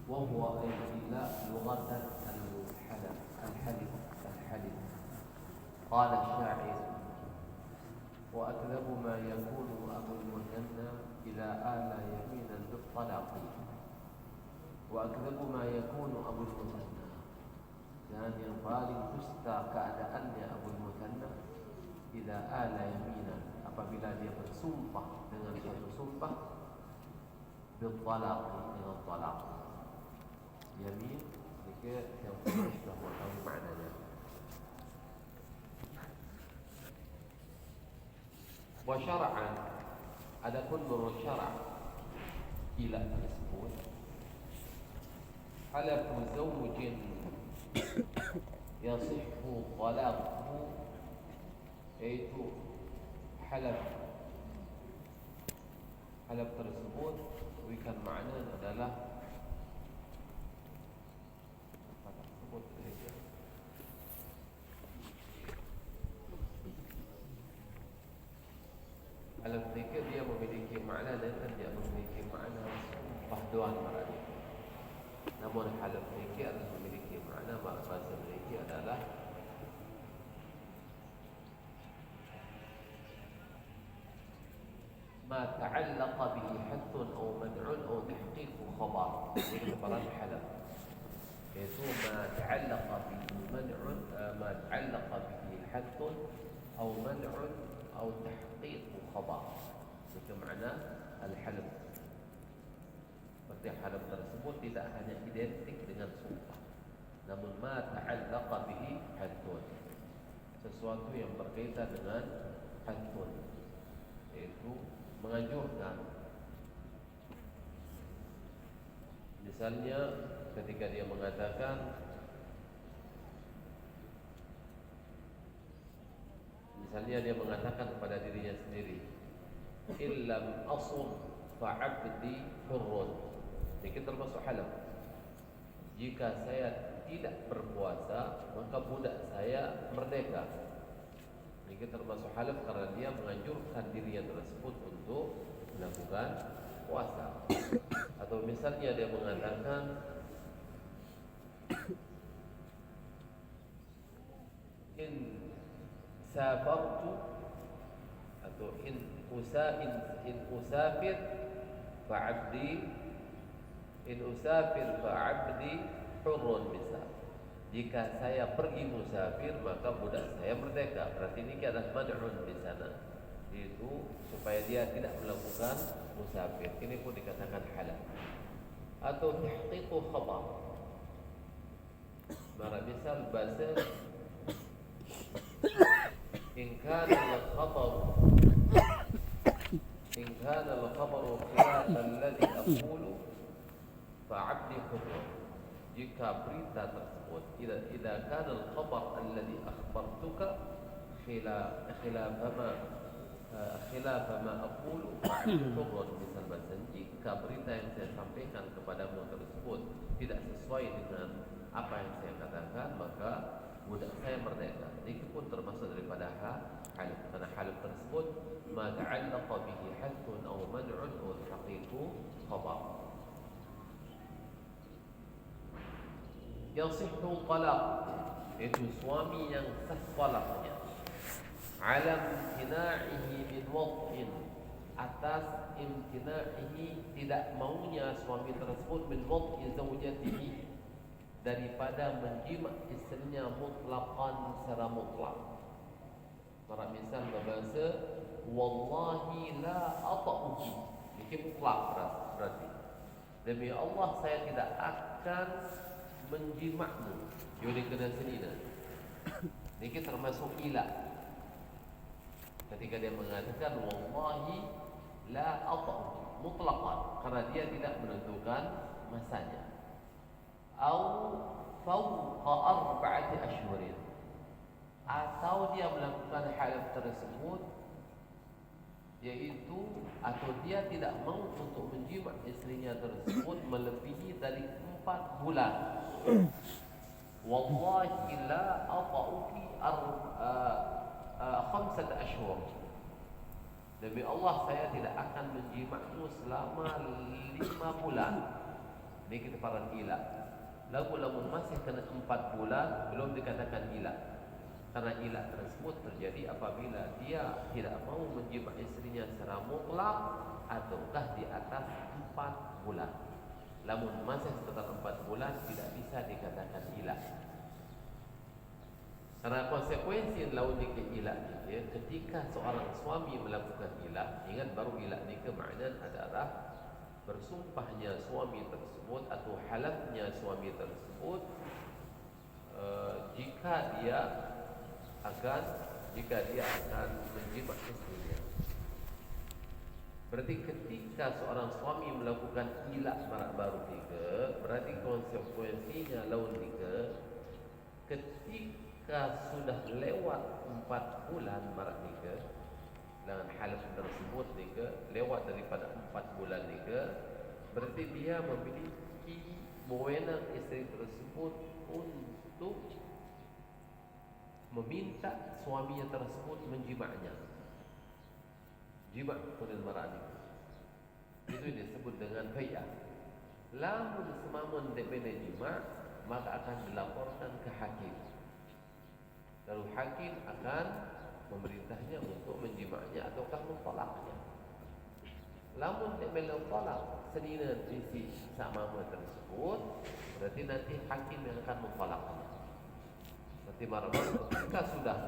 وهو الإله لغة الحلف. قال الشاعر: وأكذب ما يكون أبو المثنى إذا آل يمينا بالطلاق. وأكذب ما يكون أبو المثنى، dan yang paling dusta keadaannya Abu Mutanna idza ala yaminan, apabila dia bersumpah dengan suatu sumpah bil talaq, dengan talaq. Yamin jika yang sudah tahu maknanya. Wa syar'an, adapun menurut syara' ilah tersebut, halafu zawjin yasihhu talaquhu, yaitu halaf tersebut berikan makna adalah apa tersebut halaf zikir dia memiliki makna dan dia memiliki makna pahduan maradi. Namun halaf zikir memiliki makna bahasa zikir adalah ما تعلق به حث أو منع أو تحقيق خبر. Ini keterangan halaf, yaitu ما تعلق به منع ما تعلق به حث أو منع أو تحقيق خبر. Itu makna al-halaf. Berarti halaf tersebut tidak hanya identik dengan sumpah, namun ma ta'allaqa bihi haddun, sesuatu yang berkaitan dengan haddun, yaitu menganjurkan. Misalnya ketika dia mengatakan, kepada dirinya sendiri, illam asum fa'abdi hurrun. Ini termasuk halaf. Jika saya tidak berpuasa, maka budak saya merdeka. Ini termasuk halaf karena dia menganjurkan dirinya tersebut untuk melakukan puasa. Atau misalnya dia mengatakan, in safartu, atau in usafir fa'abdi hurrun, misal. Jika saya pergi musafir, maka budak saya merdeka. Berarti ini adalah mad'un di sana, itu supaya dia tidak melakukan musafir. Ini pun dikatakan halal. Atau tahqiqu khabar. Mara misal bahasa in kana al-khabaru khilaf alladhi aqulu fa'abdi hurrun. Jika berita tersebut idza kana al-khabar alladhi akhbartuka khilafa ma aqulu fa'abdi hurrun. Misal bahasa, jika berita yang saya sampaikan kepadamu tersebut tidak sesuai dengan apa yang saya katakan, maka budak saya merdeka. Itu pun termasuk daripada halaf, karena halaf tersebut ma ta'allaqa bihi hathun aw man'un aw tahqiqu khabar. Yasihhu talaq, itu suami yang sah talaqnya, ala imtina'ihi min wad'in, atas imtina'ihi, tidak maunya suami tersebut, min wad'i zawjatihi, daripada menjima istrinya mutlaqan, secara mutlak. Mara misal berbahasa wallahi la ata'uki, ini mutlak berarti demi Allah saya tidak akan menjimakmu. Jadi kena senina. Ini termasuk ilah. Ketika dia mengatakan wallahi la ata'uki mutlaqan, karena dia tidak menentukan masanya. Au fawqa arba'ati ashhurin, atau dia melakukan halaf tersebut, yaitu atau dia tidak mau untuk menjima istrinya tersebut melebihi dari 4 bulan. Wallahi la ata'uki 5 ashhur, demi Allah saya tidak akan menjimakmu selama 5 bulan. Ini kita paran ilah. Lamun masih kena 4 bulan belum dikatakan ilah. Karena ilah tersebut terjadi apabila dia tidak mau menjima istrinya secara mutlak ataukah di atas 4 bulan. Lamun masih sekitar 4 bulan tidak bisa dikatakan ilah. Karena konsekuensi lawan nikah ilah ini, ketika seorang suami melakukan ilah, ingat baru ilah nikah maknanya adalah bersumpahnya suami tersebut atau halafnya suami tersebut jika dia akan menjima istrinya. Berarti ketika seorang suami melakukan ilah marak baru nikah, berarti konsekuensinya lawan nikah ketika sudah lewat 4 bulan marak nikah dengan halaf tersebut nikah lewat daripada 4 bulan nikah, berarti dia memiliki wewenang istri tersebut untuk meminta suaminya tersebut menjimanya. Jima kunil marak nikah itu disebut dengan bai'ah. Lamun semamun depende jima, maka akan dilaporkan ke hakim. Lalu hakim akan memerintahnya untuk menjimanya ataukah mentolaknya. Lamun dia mentolak senina isi sama tersebut, berarti nanti hakim yang akan mentolaknya. Nanti marah-marah ketika sudah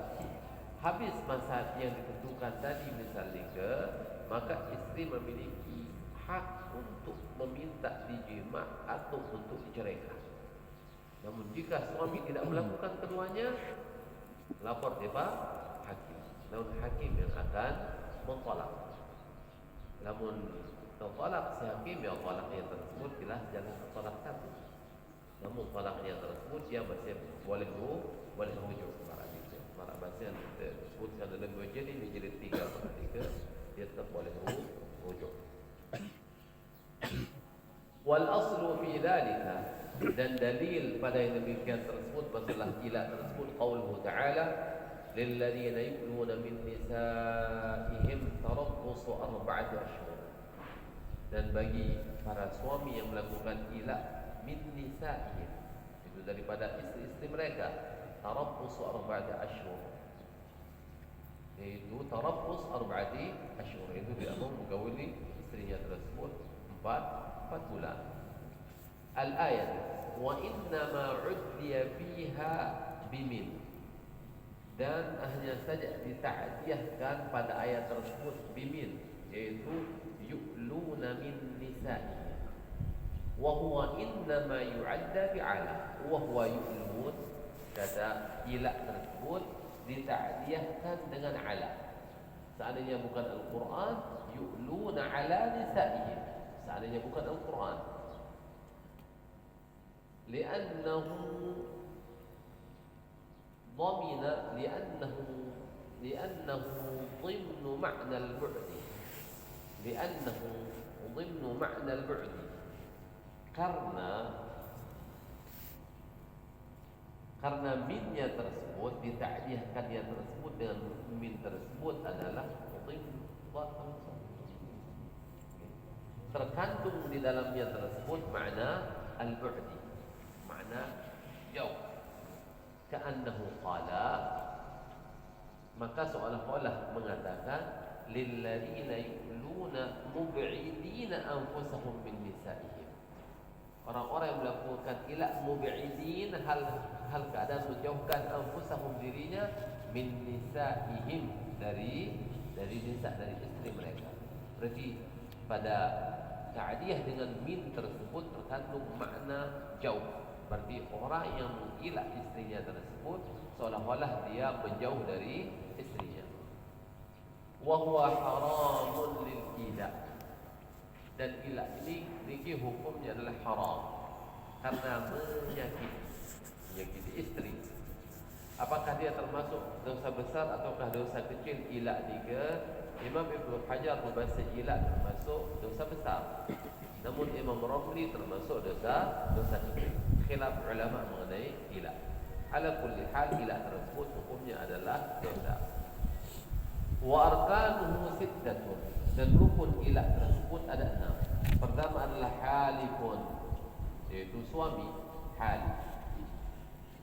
habis masa yang ditentukan tadi misalnya ke, maka istri memiliki hak untuk meminta dijima atau untuk diceraikan. Namun jika suami tidak melakukan keduanya, lapor kepada hakim. Namun hakim yang akan mentolak. Namun tertolak si hakim yang tolaknya tersebut jelas jangan tertolak satu. Namun tolaknya tersebut dia masih boleh rujuk. Marak bahasa yang disebutkan dalam jadi menjadi 3 dia tetap boleh rujuk. Wal aslu fi dzalika, dan dalil pada yang demikian tersebut masalah ilah tersebut qauluhu ta'ala lil ladzina yu'luna min nisaihim tarabbusu 4 ashhur. Dan bagi para suami yang melakukan ilah min nisaihim, itu daripada istri-istri mereka, tarabbusu 4 ashhur, yaitu tarabbus 4 ashhur, itu dia mau menggauli istrinya tersebut 4 bulan. Al-ayat wa innama uddiya fiha bimin, dan hanya saja dita'diyahkan pada ayat tersebut bimin, yaitu yu'luna min nisa'i, wa huwa innama yu'adda bi'ala, wa huwa yu'lun. Kata ilah tersebut dita'diyahkan dengan ala. Seandainya bukan Al-Quran, yu'luna ala nisa'ihim. Seandainya bukan Al-Quran, لأنه ضمن لأنه ضمن معنى البعد، karena minnya tersebut dita'diyahkannya tersebut dengan min tersebut adalah terkandung di dalamnya tersebut makna al-bu'di, makna jauh. Ka'annahu qala, maka seolah-olah mengatakan lilladzina yu'luna mub'idina anfusahum min nisaihim, orang-orang yang melakukan ilah mub'idin, hal keadaan menjauhkan anfusahum dirinya min nisaihim dari nisa, dari istri mereka. Berarti pada ta'diyah dengan min tersebut terkandung makna jauh. Berarti orang yang mengilah istrinya tersebut seolah-olah dia menjauh dari istrinya. Wa huwa haramun lil ilah, dan ilah ini hukumnya adalah haram karena menyakiti istri. Apakah dia termasuk dosa besar ataukah dosa kecil ilah tiga? Imam Ibnu Hajar membahas ilah termasuk dosa besar, namun Imam Ramli termasuk dosa kecil. Khilaf ulama mengenai ilah. Ala kulli hal ilah tersebut hukumnya adalah dosa. Wa arkanuhu sittatun, dan rukun ilah tersebut ada 6. Pertama adalah halifun, yaitu suami hal.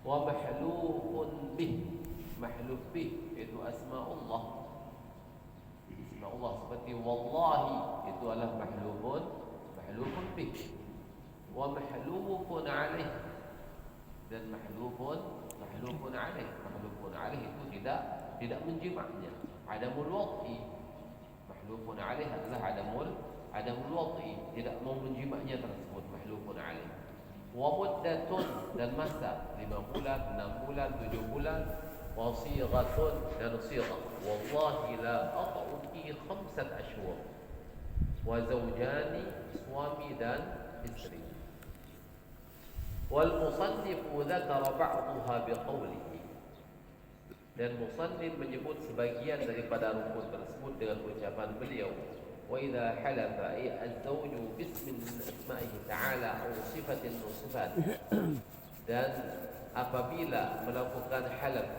Wa mahlufun bih, mahluf bih itu asmaullah. Asmaullah seperti wallahi itu adalah mahlufun bih. Wa mahlufun alaih, dan mahlufun alaih itu tidak menjimaknya. Adamul wad'i, mahlufun alaih adalah adamul wad'i, tidak mau menjimaknya tersebut, mahlufun alaih. Wa muddatun, dan masa 5 bulan, 6 bulan, 7 bulan. Wa sighatun, dan sighah, wallahi la ata'uki 5 ashhur. Wa zawjani, suami dan istri. Wal musannifu dzakara ba'daha biqawlihi, dan musannif menyebut sebagian daripada rukun tersebut dengan ucapan beliau, wa idza halafa ay az-zawju bismin min asma'ihi ta'ala aw sifatin min sifatihi, dan apabila melakukan halaf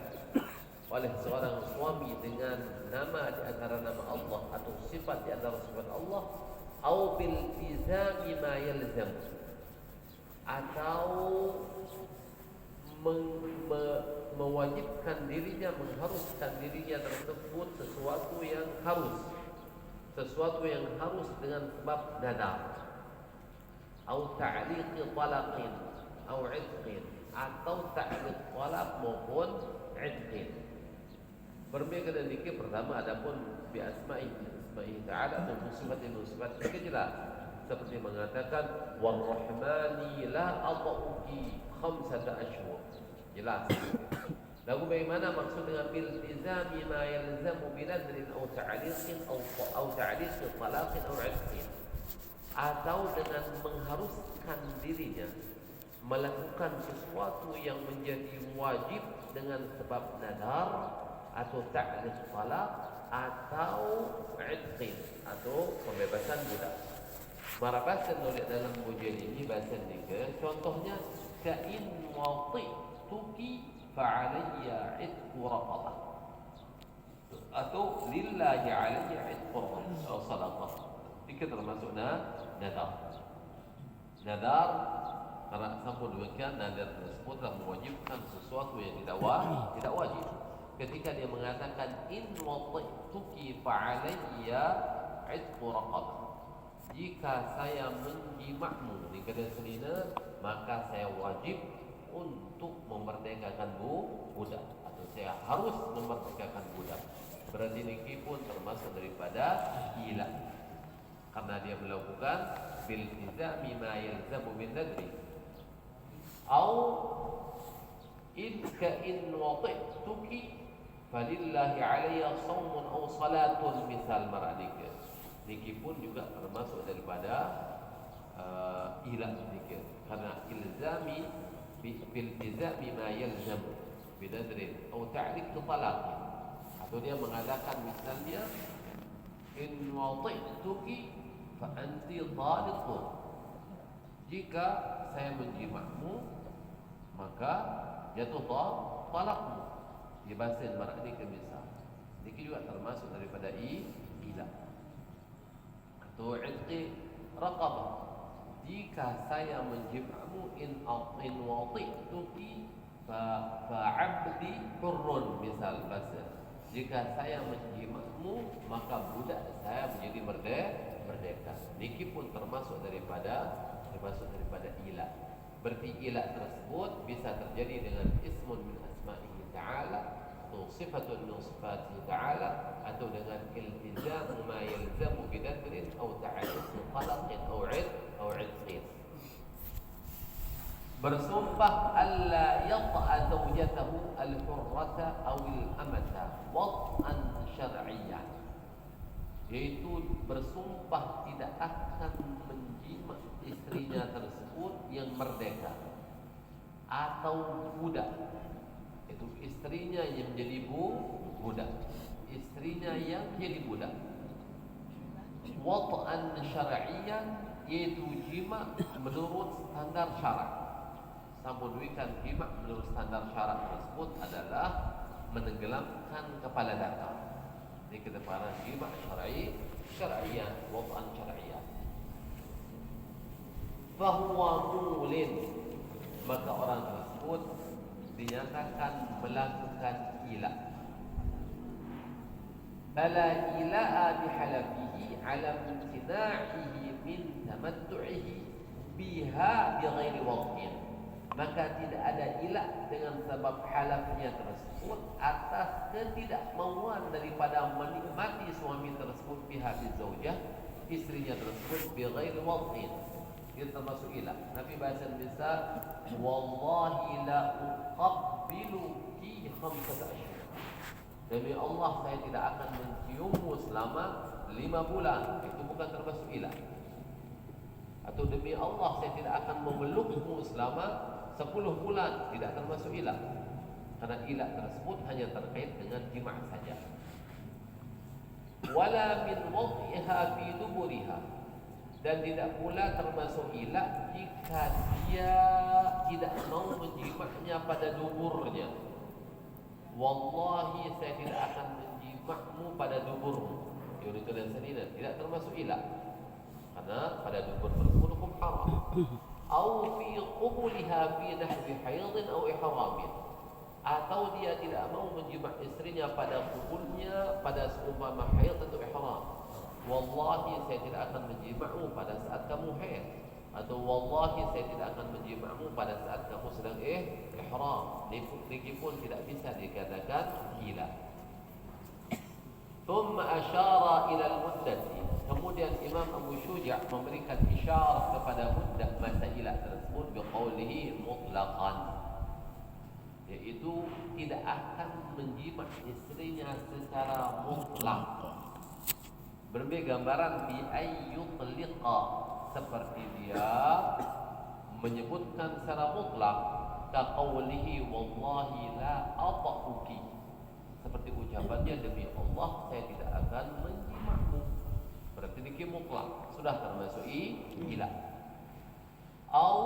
oleh seorang suami dengan nama di antara nama Allah atau sifat di antara sifat Allah, au bil tizami ma yalzam, atau mewajibkan dirinya, mengharuskan dirinya tersebut sesuatu yang harus dengan sebab nadar, au ta'liqi talaqin au 'idqin, atau ta'liq talaq maupun 'idqin. Berbeda dengan dikir pertama, adapun bi asma'i ta'ala atau sifat jelas, seperti mengatakan warrahmani la ata'uki 5 ashhur, jelas. Lalu bagaimana maksud dengan biltizami ma yalzamu binadrin aw ta'liqin aw ta'liqi talaqin aw 'idqin, atau dengan mengharuskan dirinya melakukan sesuatu yang menjadi wajib dengan sebab nadar atau ta'liq talaq atau 'idqin atau pembebasan budak. Bahasa nulis dalam ujian ini bahasa tiga. Contohnya ka'in wati'tuki fa'alayya 'idqu raqabah, atau lillahi 'alayya 'idqu raqabah atau sadaqah. Ini termasuk nadar. Nadar karena sampun demikian, nadar tersebut telah mewajibkan sesuatu yang tidak wajib. Ketika dia mengatakan in wati'tuki fa'alayya 'idqu raqabah, jika saya menjimakmu di kedai selina, maka saya wajib untuk memerdekakan budak, atau saya harus memerdekakan budak. Berarti ini pun termasuk daripada ilah, karena dia melakukan bil tizami ma yalzamu min nadri. Au in wati'tuki falillahi 'alayya shaumun aw salatun, misal maradika. Niki pun juga termasuk daripada ilah zikir, karena ilzami biltizami ma yalzam binadrin atau ta'liq talaq, atau dia mengatakan misalnya in wati'tuki fa anti taliqun, jika saya menjimakmu maka jatuh talakmu, di bahasa mar'ani misal. Niki juga termasuk daripada ilah. Atau 'idqi raqabah, jika saya menjimakmu in wati'tuki fa'abdi hurrun, misal bahasa, jika saya menjimakmu maka budak saya menjadi merdeka. Niki pun termasuk daripada ilah. Berarti ilah tersebut bisa terjadi dengan ismun min asma'ihi ta'ala atau sifatun min sifatihi ta'ala, atau dengan iltizamu ma yalzamu binadrin atau ta'liq talaqin atau 'idqin. Bersumpah alla yata'a zawjatahu al-hurrata aw al-amata wat'an syar'iyyan, yaitu bersumpah tidak akan menjimak istrinya tersebut yang merdeka atau budak. Itu istrinya yang menjadi budak, istrinya yang menjadi budak. Wat'an syar'iyyan, yaitu jima menurut standar syarak. Sampun jima menurut standar syarak tersebut adalah menenggelamkan kepala datar. Ini kita para jima syar'iyyan, wat'an syar'iyyan. fahuwa mulin, maka orang tersebut dinyatakan melakukan ilah. Fala ilaha bihalafihi ala imtina'ihi min tamattu'ihi biha bighairi waqtin, maka tidak ada ilah dengan sebab halafnya tersebut atas ketidakmauan daripada menikmati suami tersebut biha bizaujah, istrinya tersebut bighairi waqtin. Itu termasuk ilah. Nabi bahasa Indonesia, wallahi la uqabbiluki khamsata asyhur. Demi Allah saya tidak akan menciummu selama 5 bulan. Itu bukan termasuk ilah. Atau demi Allah saya tidak akan memelukmu selama 10 bulan. Tidak termasuk ilah. Karena ilah tersebut hanya terkait dengan jima' saja. Wala min wad'iha fi duburiha, dan tidak pula termasuk ilah jika dia tidak mau menjima'nya pada duburnya. Wallahi saya tidak akan menjima'mu pada duburmu. Yaitu dan senina tidak termasuk ilah, karena pada dubur tersebut hukum haram. Au fi qubuliha fi nahwi haidin au ihramin, atau dia tidak mau menjima' istrinya pada kubulnya pada seumpama haid atau ihram. Wallahi saya tidak akan menjima'mu pada saat kamu haid, atau wallahi saya tidak akan menjima'mu pada saat kamu sedang ihram. Niki pun tidak bisa dikatakan ilah. Thumma asyara ila al-muddati, kemudian Imam Abu Syuja' memberikan isyarat kepada muddah masa ilah tersebut biqaulihi mutlaqan, yaitu tidak akan menjima' istrinya secara mutlak. Berbeda gambaran bi ayyutliqa, seperti dia menyebutkan secara mutlak kaqaulihi wallahi la ata'uki, seperti ucapannya demi Allah saya tidak akan menjima'mu. Berarti ini mutlak, sudah termasuk ilah. Au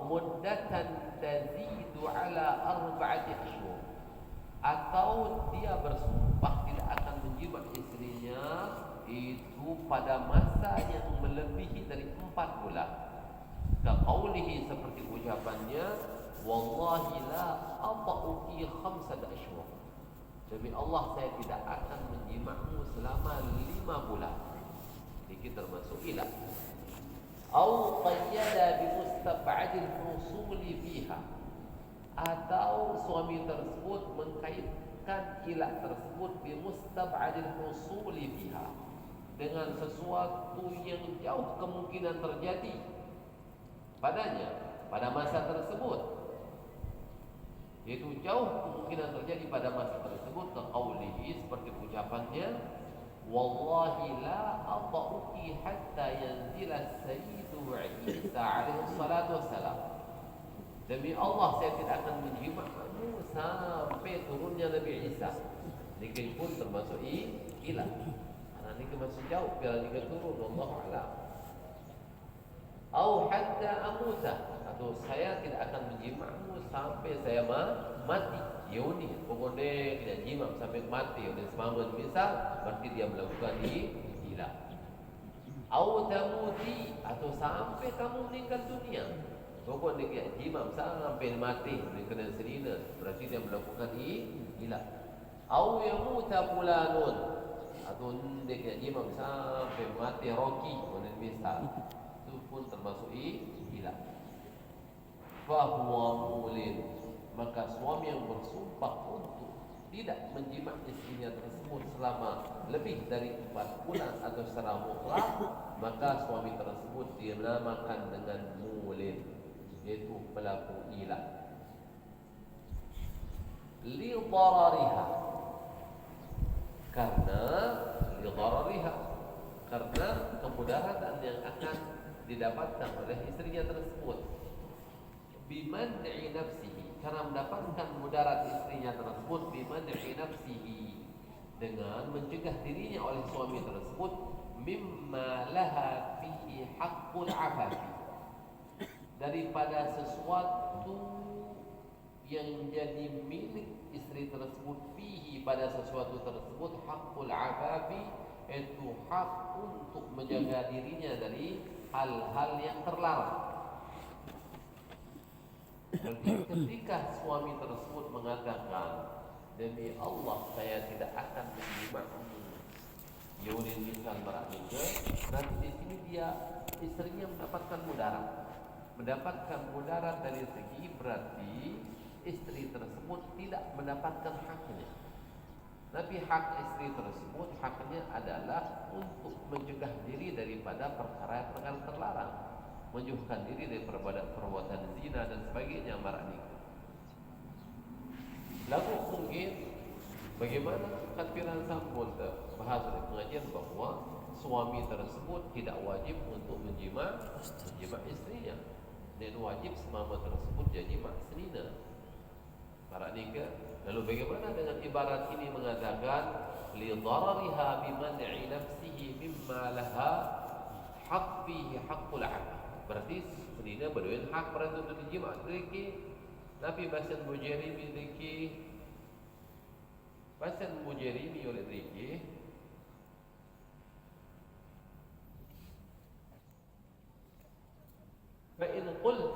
muddatan tazidu ala 4 asyhur, atau dia bersumpah tidak akan menjima' istrinya itu pada masa yang melebihi dari 4 bulan. Kaqaulihi, seperti ucapannya wallahi la ata'uki 5 asyhur, demi Allah saya tidak akan menjima'mu selama 5 bulan. Ini termasuk ilah. Au qayyada bi mustab'adil husuli fiha, atau suami tersebut mengkaitkan ilah tersebut bi mustab'adil husuli fiha, dengan sesuatu yang jauh kemungkinan terjadi padanya pada masa tersebut, yaitu jauh kemungkinan terjadi pada masa tersebut. Kaqaulihi, seperti ucapannya wallahi la ata'uki hatta yanzila sayyidu Isa alaihi salatu wassalam, demi Allah saya tidak akan menjima'mu sampai turunnya Nabi Isa. Ini pun termasuk ilah, karena ini masih jauh bila dia turun. Wallahu a'lam. Au hatta amuta, atau saya tidak akan menjima'mu sampai saya mati. Yoni pokoknya tidak jima' sampai mati oleh semamun misal, berarti dia melakukan ilah. Au tamuti, atau sampai kamu meninggal dunia, pokoknya dia jima' sampai mati oleh kena serina, berarti dia melakukan ilah. Au yamuta fulanun, atau dia jima' sampai mati Rocky oleh misal, itu pun termasuk ilah. Fahuwa mulin, maka suami yang bersumpah untuk tidak menjima' istrinya tersebut selama lebih dari 4 bulan atau secara mutlak, maka suami tersebut dinamakan dengan mulin, yaitu pelaku ilah. Li darariha, karena kemudaratan yang akan didapatkan oleh istrinya tersebut. Biman'i nafsihi, karena mendapatkan mudarat istrinya tersebut. Biman'i nafsihi, dengan mencegah dirinya oleh suami tersebut. Mimma laha fihi haqqul afafi, daripada sesuatu yang jadi milik istri tersebut. Fihi, pada sesuatu tersebut. Haqqul afafi, itu hak untuk menjaga dirinya dari hal-hal yang terlarang. Berarti ketika suami tersebut mengatakan, demi Allah saya tidak akan menjimakmu, Yunus misal meraknika, berarti di sini dia istrinya mendapatkan mudarat dari segi berarti istri tersebut tidak mendapatkan haknya. Tapi hak istri tersebut haknya adalah untuk mencegah diri daripada perkara-perkara terlarang, menjauhkan diri dari perbuatan zina dan sebagainya meraknika. Lalu mungkin bagaimana katfiran sambul bahas dari pengajian bahawa suami tersebut tidak wajib untuk menjima istrinya, dan wajib semama tersebut jima senina para nikah. Lalu bagaimana dengan ibarat ini mengatakan li darariha bi man'i nafsihi mimma laha haq fihi haqqul 'abd. Berarti senina berduit hak pada untuk dijima laki. Tapi bahasan mujarimi laki, bahasan mujarimi oleh laki, فإن قلت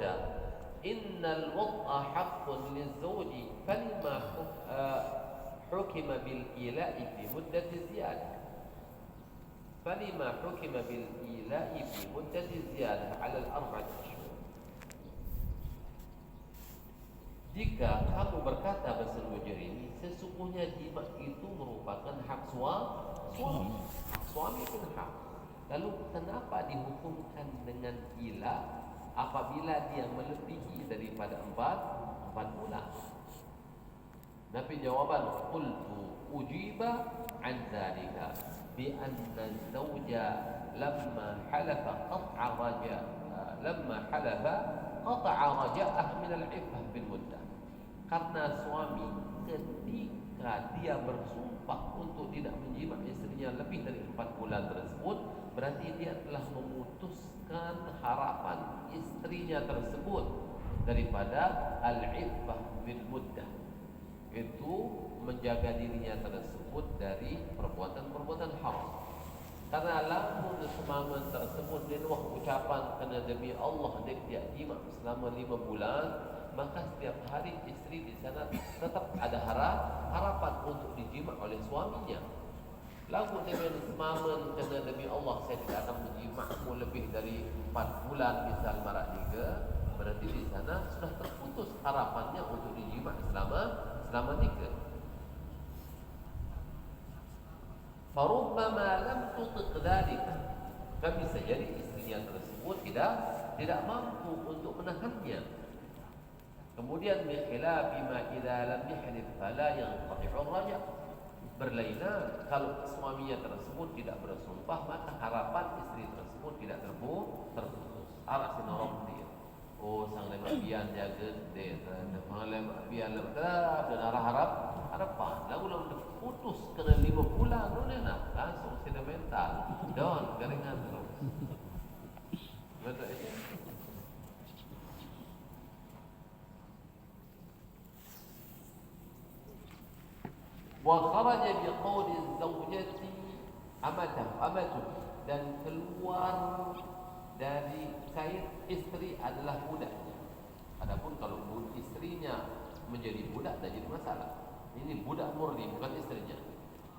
إن الوضع حق للزوج فلما حكم بالإيلاء في مدة زيادة فلما حكم بالإيلاء في مدة زيادة على 4 أشهر. Jika kamu berkata bahasa mujarimi, sesungguhnya jima itu merupakan hak suami. Suami pun hak. Lalu kenapa dihukumkan dengan ila apabila dia melebihi daripada 4 bulan? Nabi jawaban qultu ujiba an dzalika bi anna zawja lamma halafa qata'a raja'ah min al-iffah bil muddah. Karena suami ketika dia bersumpah untuk tidak menjima istrinya lebih dari 4 bulan tersebut, berarti dia telah memutuskan harapan istrinya tersebut daripada al-iffah bil muddah, itu menjaga dirinya tersebut dari perbuatan-perbuatan haram. Karena lamun semaman tersebut diluah ucapan kena demi Allah dia tidak jima selama 5 bulan, maka setiap hari istri di sana tetap ada harapan untuk dijima oleh suaminya. Lagu dengan semaman kena demi Allah saya tidak akan menjimakmu lebih dari 4 bulan misal meraknika, berarti di sana sudah terputus harapannya untuk dijima selama nikah. Farubbama lam tutiq dzalika, kan bisa jadi istrinya tersebut tidak mampu untuk menahannya. Kemudian bikhilafi ma idza lam yahlif fala yanqati'u raja'. Berlainan kalau suaminya tersebut tidak bersumpah, maka harapan istri tersebut tidak terputus. Arak sinorong dia. Oh sang lemak bian jaga dia, sang lemak bian lemak dan harapan. Lalu putus kena 5 bulan tu dia nak langsung sentimental, don garingan terus. Betul ya? Wa kharaja bi qawli zawjati amatu, dan keluar dari kait istri adalah budaknya. Adapun kalau istrinya menjadi budak dah jadi masalah. Ini budak murni bukan istrinya.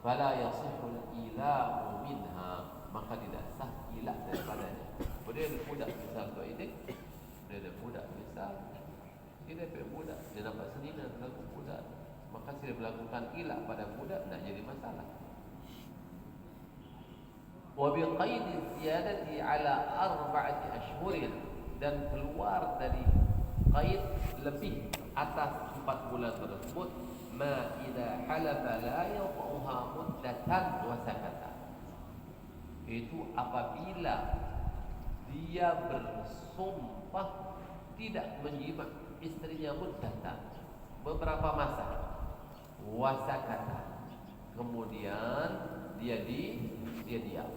Fala yasihul ila'u minha, maka tidak sah ila' daripadanya. Dia ada budak misal tu ini, dia ada budak misal, dia dapat budak, dia dapat senina berlaku budak, maka dia melakukan ila' pada budak tak jadi masalah. Wa biqaidi ziyadati ala 4 ashhurin, dan keluar dari qaid lebih atas 4 bulan tersebut, ma idza halafa la yaqauha muddatan wa sakata, itu apabila dia bersumpah tidak menjima istrinya muddatan, beberapa masa, wa sakata, kemudian dia diam,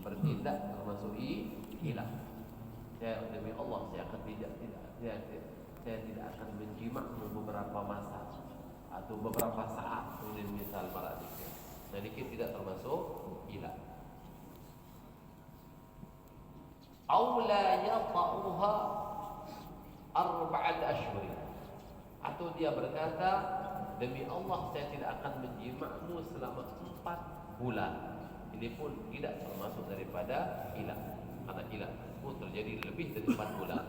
bertindak termasuk hilang. Saya demi Allah saya akan saya tidak akan menjimakmu beberapa masa atau beberapa saat, kemudian misal meraknika. Dan ini tidak termasuk hilang. Aw la yata'uha arba'at ashhur, atau dia berkata, demi Allah saya tidak akan menjima'mu selama 4 bulan. Ini pun tidak termasuk daripada ilah, karena ilah tersebut terjadi lebih dari 4 bulan.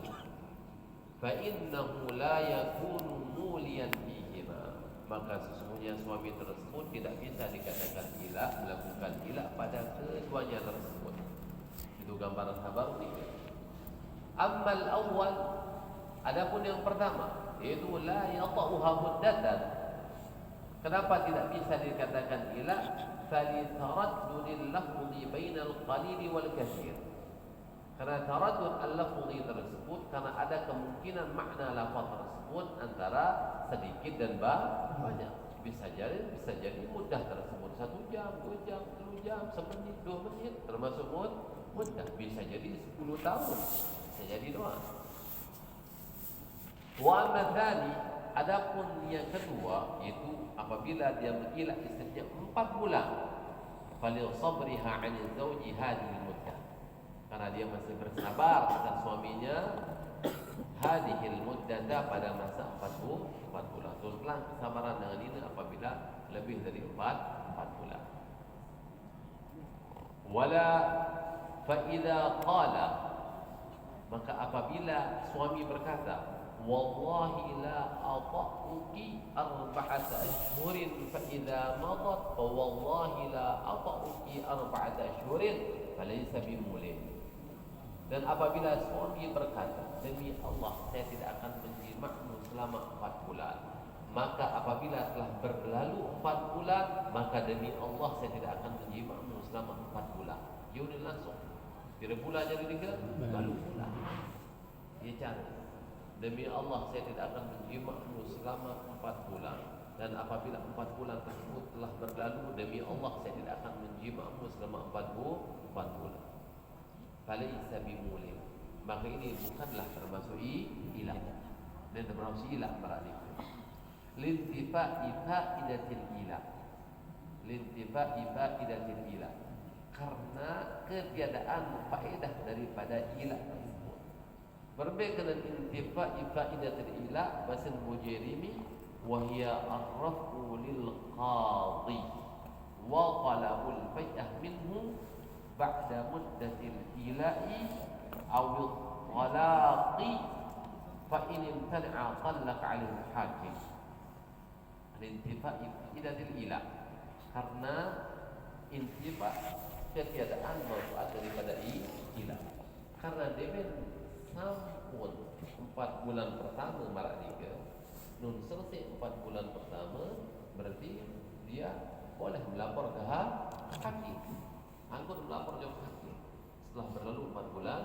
Fa innahu la yakunu muliyan fihima, maka sesungguhnya suami tersebut tidak bisa dikatakan ilah, melakukan ilah pada keduanya tersebut. Itu gambaran khabar ni. Ammal awal, adapun yang pertama, yaitu la yata'uha muddatan. Kenapa tidak bisa dikatakan ilah? Falitaraddudil lafzi bainal qalil wal katsir. Karena taraddud al-lafzi tersebut karena ada kemungkinan makna lafaz tersebut antara sedikit dan banyak. Bisa jadi mudah tersebut 1 jam, 2 jam, 3 jam, semenit, 2 menit termasuk mudah. Bisa jadi 10 tahun. Bisa jadi doa. Wa madani, adapun yang kedua yaitu apabila dia mengilah istrinya 4 bulan, falil sabriha 'an zawji hadhihi muddah, karena dia masih bersabar atas suaminya hadhihi muddah pada masa 4 bulan. Tuntutan kesabaran dengan ini apabila lebih dari 4 bulan. Wala fa idza qala, maka apabila suami berkata, wallahi la ata'uki 4 ashhurin fa idza madat fa wallahi la ata'uki 4 ashhurin falaysa bimulin. Dan apabila suami berkata, demi Allah saya tidak akan menjima'mu selama 4 bulan, maka apabila telah berlalu 4 bulan, maka demi Allah saya tidak akan menjima'mu selama 4 bulan. Dia udah langsung kira bulan jadi 3 lalu bulan. Dia cari, demi Allah saya tidak akan menjima'mu selama 4 bulan, dan apabila 4 bulan tersebut telah berlalu, demi Allah saya tidak akan menjima'mu selama 4 bulan. Falaysa bimulin, maka ini bukanlah termasuk ilah, dan termasuk ilah berarti lintifa'i fa'idatil ilah, lintifa'i fa'idatil ilah, karena ketiadaan faedah daripada ilah tersebut. Berbeda dengan intifa'i fa'idatil ilah bahasa Mujairimi, wa hiya ar-raf'u lil qadhi wa talabul fai'ah minhu ba'da muddatil ila'i aw talaqi fa in imtana'a talaq 'alaihi al-hakim. Intifa'i fa'idatil ilah, karena intifa ketiadaan manfaat daripada ilah, karena dia sampun 4 bulan pertama marak nikah, nun selesai 4 bulan pertama, berarti dia boleh melapor ke hakim. Angkut melapor ke hakim setelah berlalu 4 bulan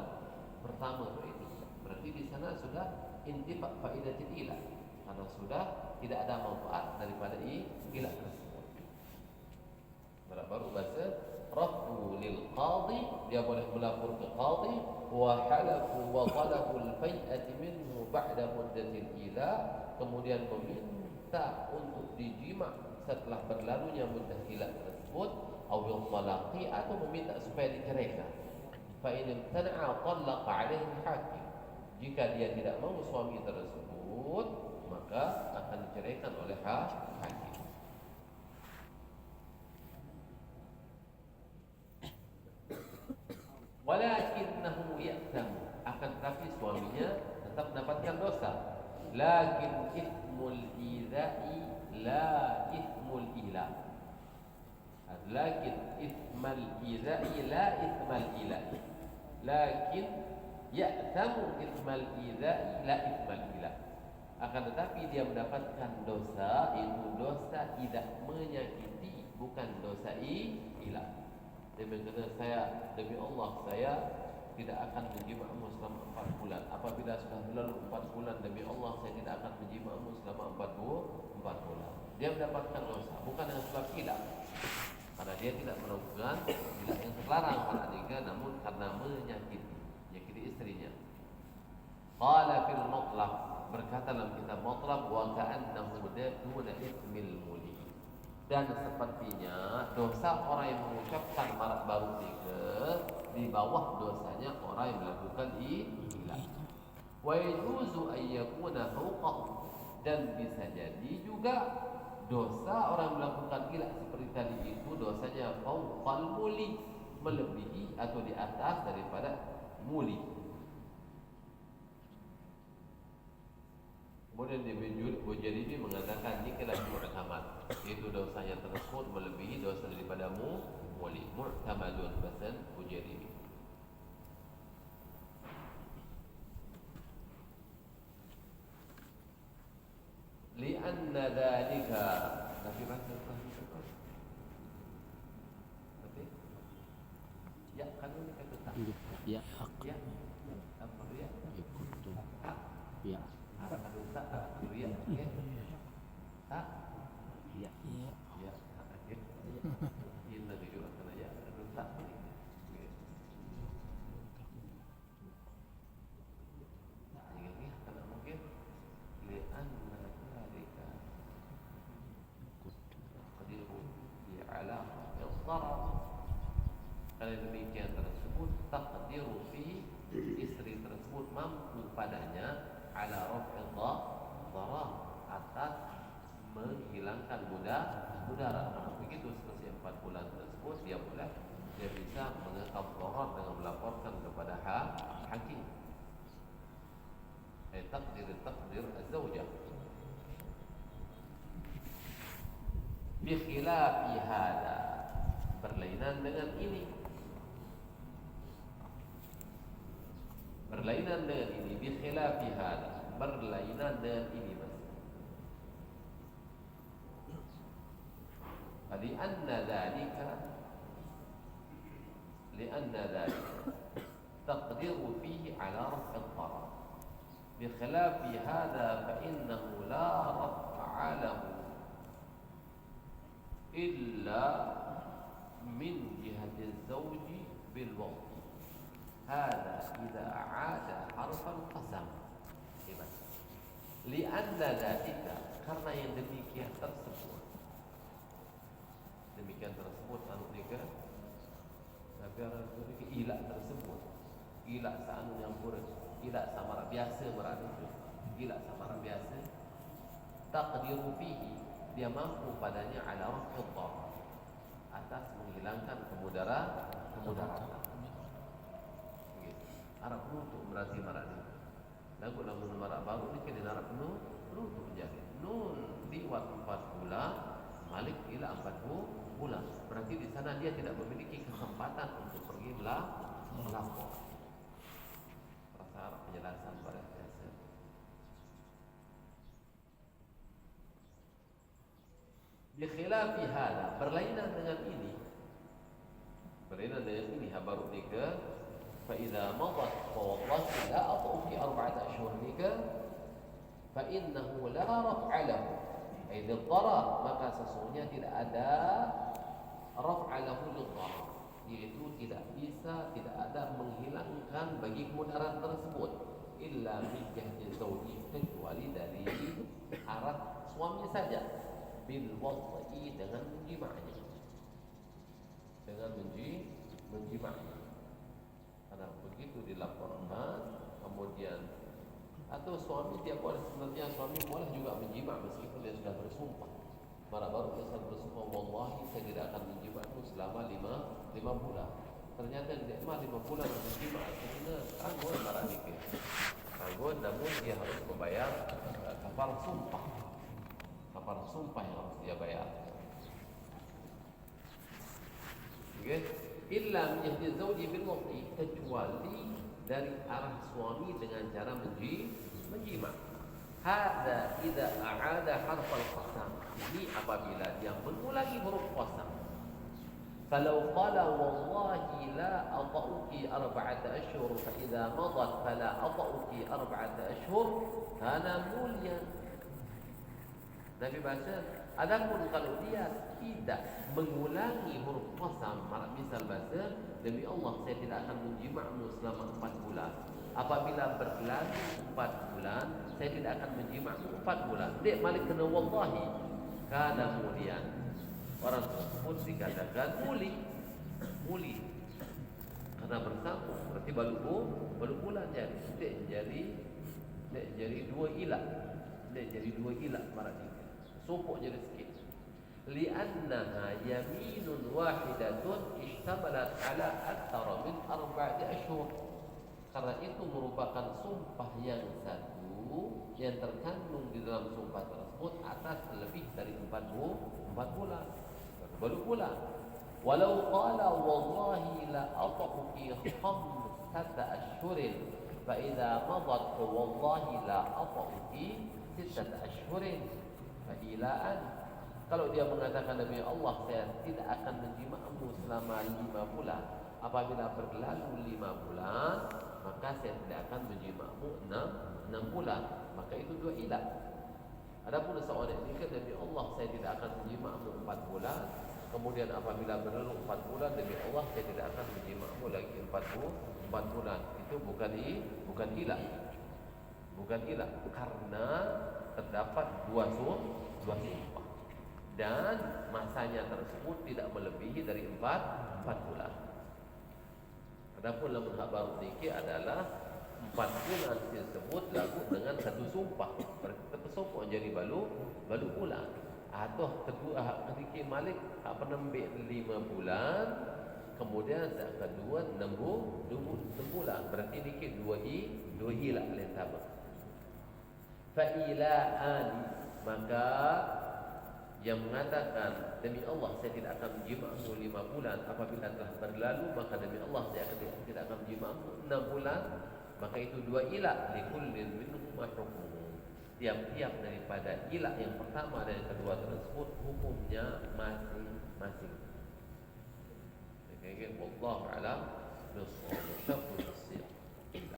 pertama itu, berarti di sana sudah intifa fa'idatil ilah, karena sudah tidak ada manfaat daripada ilah tersebut. Baru bahasa rafu lil qadhi, dia boleh melapor ke qadhi, wa halafu wa talabul fai'ati minhu ba'da muddatil ilah, kemudian meminta untuk dijima setelah berlalunya muddah ilah tersebut, atau talaqi, atau meminta supaya diceraikan. Fa in imtana'a talaqa 'alaihi al-hakim, jika dia tidak mau suami tersebut, maka akan diceraikan oleh hakim. Walakinnahu ya'tam, akan tetapi suaminya tetap mendapatkan dosa. Lakin ithmul idha'i la ithmul ilah. Lakin ithmal idha'i la ithmal ilah. Lakin ya'tamu ithmal idha'i la ithmal ilah. Akan tetapi dia mendapatkan dosa, itu dosa tidak menyakiti, bukan dosa ilah. Dia berkata, saya demi Allah saya tidak akan menjima'mu selama 4 bulan. Apabila sudah berlalu 4 bulan, demi Allah saya tidak akan menjima'mu selama 4 bulan. Dia mendapatkan dosa bukan dengan sebab ilah, karena dia tidak melakukan ilah yang terlarang pada nikah, namun karena menyakiti istrinya. Qala fil mutlaq, berkata dalam kitab mutlaq, wa ka'annahu duna ithmil muli, dan sepertinya dosa orang yang mengucapkan marak baru nikah di bawah dosanya orang yang melakukan ilah. Wa yajuzu an yakuna fawqahu, dan bisa jadi juga dosa orang melakukan ila seperti tadi itu dosanya fawqal muli, melebihi atau di atas daripada muli. Kemudian Bujaribi mengatakan ini kelas mu'tamad, yaitu dosanya tersebut melebihi dosa daripada muli. Mu'tamadun bahasa Bujaribi. Lianna dzalika, tapi bahasa apa? Tapi ya kan ini kata tak. Ya hak. Ya. Apa ya? Ikutu. Ya. Aduh tak, aduh ya. Okey. Tak. Ya. Ya. Okey. Ini juga kena ya. Aduh tak. Ini kena mungkin lianna dzalika qadiru bi alaqah al-darar. Kalau demikian tersebut taqdiru fi, istri tersebut mampu padanya ala raf'id dharar, atas menghilangkan mudarat. Begitu selesai 4 bulan tersebut dia bisa mengekam dharar dengan melaporkan kepada hakim. Takdir az-zawjah bi khilafi hada, berlainan dengan ini. Berlainan dengan ini, bi khilafi hada, berlainan dengan ini mas. Lianna dzalika taqdiru fihi ala raf'i ad-darar. Bi khilafi hada fa innahu la raf'a lahu illa min jihati az-zawji bil waqt. Hada idza aada harfal qasam. Hebat. Lianna dzalika, karena yang demikian tersebut anu nikah tapi orang itu ilak tersebut, ilak saanu yang pura, ilak samara biasa berada itu, ilak samara biasa taqdiru fihi, dia mampu padanya ala raf'id dharar, atas menghilangkan kemudaratan. Arab penutup berarti marah ni. Lagu lamun marah baru ni kena Arab penutup jadi. Nun diwat 4 bulan, Malik ila 40 bulan. Berarti di sana dia tidak memiliki kesempatan untuk pergi melapor. Rasa Arab penjelasan pada biasa. Bi khilafi hada, berlainan dengan ini. Berlainan dengan ini baru nikah. فإذا مضت فوالله لا أطأ في 4 أشهر nikah فإنه لا رفع له أي للضرر, maka sesungguhnya tidak ada raf'a lahu lid-dharar, yaitu tidak ada menghilangkan bagi kemudarat tersebut illa min jihati zawji, kecuali dari arah suami saja, bil wad'i, dengan menjima'nya, dengan menjima'nya. Karena begitu dilaporkan, kemudian atau suami dia boleh, sebenarnya suami boleh juga menjima meskipun dia sudah bersumpah. Mara baru dia bersumpah, wallahi saya tidak akan menjimamu selama 5 bulan. Ternyata dia 5 bulan menjima, akhirnya anggun marah nikah. Anggun, namun dia harus membayar kafarah sumpah. Kafarah sumpah yang harus dia bayar. Okay? Illa min jihati zawji bil wad'i, kecuali dari arah suami dengan cara menjima. Hada idza a'ada harfal qasam, ini apabila dia mengulangi huruf qasam. Falau qala wallahi la ata'uki 4 ashhur fa idza madat fala ata'uki 4 ashhur kana mulyan. Nabi baca, adapun kalau dia tidak mengulangi huruf qasam, misal baca, demi Allah saya tidak akan menjima'mu selama 4 bulan. Apabila berlalu 4 bulan, saya tidak akan menjima'mu 4 bulan. Dek Malik kena wallahi, kana mulian. Orang tersebut dikatakan muli. Karena bersambung, berarti baru bulan jadi. Dek jadi Dia jadi dua ilah. Dia jadi dua ilah paradigma. Sumpuk jadi sikit. Li'annaha yaminun wahidatun ishtamalat ala aktsara min arba'ati ashhur. Karena itu merupakan sumpah yang satu yang terkandung di dalam sumpah tersebut atas lebih dari 4 bulan. Baru pula walau qala wallahi la ata'uki khamsata ashhurin fa idza madat wallahi la ata'uki sittata ashhurin fa ilaan. Kalau dia mengatakan demi Allah saya tidak akan menjimakmu selama 5 bulan, apabila berlalu 5 bulan maka saya tidak akan menjimakmu 6 bulan, maka itu dua ilah. Adapun seorang yang dikatakan demi Allah saya tidak akan menjimakmu 4 bulan, kemudian apabila berlalu 4 bulan demi Allah saya tidak akan menjimakmu lagi 4 bulan, itu bukan ilah. Bukan ilah karena terdapat dua sumpah dan masanya tersebut tidak melebihi dari 4 bulan. Adapun lamun khabar niki adalah 4 bulan tersebut lagu dengan satu sumpah. Bersumpah jadi balu bulan. Atau kedua ketika Malik penembik 5 bulan, kemudian kedua 6 bulan. Berarti niki dua ilah lain sama. Fa ilaan, maka yang mengatakan demi Allah saya tidak akan menjimakmu 5 bulan, apabila telah berlalu maka demi Allah saya tidak akan menjimakmu 6 bulan, maka itu dua ilah. Likullin minhuma hukmuhu, tiap-tiap daripada ilah yang pertama dan yang kedua tersebut hukumnya masing-masing. Wallahu a'lam bishawab.